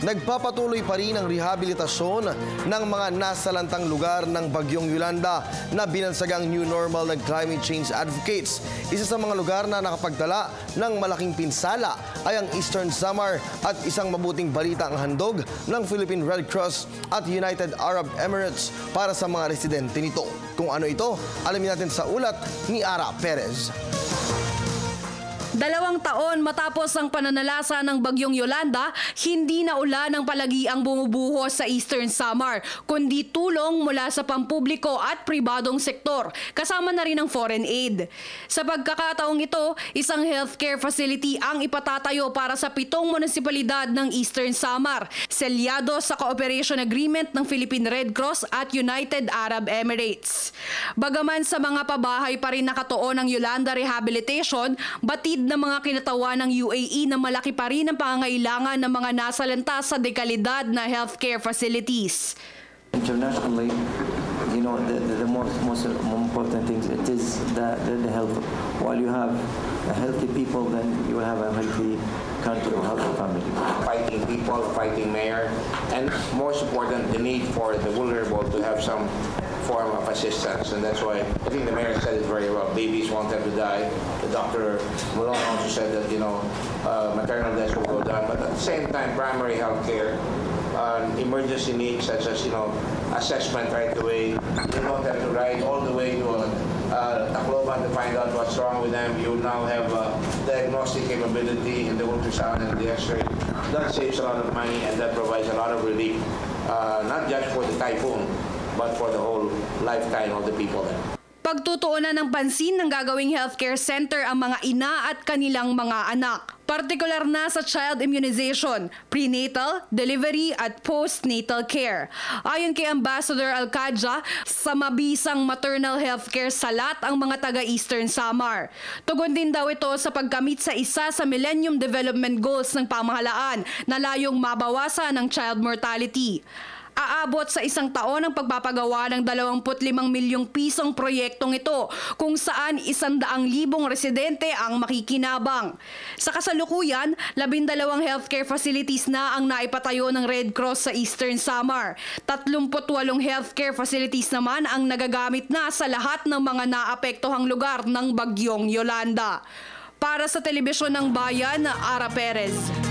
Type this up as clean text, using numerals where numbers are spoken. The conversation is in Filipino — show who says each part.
Speaker 1: Nagpapatuloy pa rin ang rehabilitasyon ng mga nasalantang lugar ng Bagyong Yolanda na binansagang new normal ng climate change advocates. Isa sa mga lugar na nakapagdala ng malaking pinsala ay ang Eastern Samar at isang mabuting balita ang handog ng Philippine Red Cross at United Arab Emirates para sa mga residente nito. Kung ano ito, alamin natin sa ulat ni Ara Perez.
Speaker 2: 2 taon matapos ang pananalasa ng Bagyong Yolanda, hindi na ulan ang palagi ang bumubuhos sa Eastern Samar, kundi tulong mula sa pampubliko at pribadong sektor, kasama na rin ang foreign aid. Sa pagkakataong ito, isang healthcare facility ang ipatatayo para sa 7 munisipalidad ng Eastern Samar, selyado sa cooperation agreement ng Philippine Red Cross at United Arab Emirates. Bagaman sa mga pabahay pa rin nakatuon ang Yolanda Rehabilitation, batid na mga kinatawa ng UAE na malaki pa rin ang pangangailangan ng mga nasalanta sa dekalidad na healthcare facilities.
Speaker 3: Internationally, you know, the most important things it is the health. While you have healthy people, then you will have a healthy country or healthy family.
Speaker 4: Fighting people, fighting mayor, and most important, the need for the vulnerable to have some form of assistance, and that's why I think the mayor said it very well. Babies won't have to die. The Dr. Malone also said that, you know, maternal deaths will go down, but at the same time, primary health care, emergency needs such as, you know, assessment right away. You don't have to ride all the way to Tacloban to find out what's wrong with them. You now have diagnostic capability in the ultrasound and the X-ray. That saves a lot of money and that provides a lot of relief, not just for the typhoon, but for the whole lifetime of the people there.
Speaker 2: Pagtutuunan ng pansin ng gagawing healthcare center ang mga ina at kanilang mga anak. Partikular na sa child immunization, prenatal, delivery at postnatal care. Ayon kay Ambassador Alcadja, sa mabisang maternal healthcare salat ang mga taga-Eastern Samar. Tugon din daw ito sa pagkamit sa isa sa Millennium Development Goals ng pamahalaan na layong mabawasan ang child mortality. Aabot sa 1 taon ang pagpapagawa ng 25 milyong pisong proyektong ito kung saan 100,000 residente ang makikinabang. Sa kasalukuyan, 12 healthcare facilities na ang naipatayo ng Red Cross sa Eastern Samar. 38 healthcare facilities naman ang nagagamit na sa lahat ng mga naapektuhang lugar ng Bagyong Yolanda. Para sa Telebisyon ng Bayan, Ara Perez.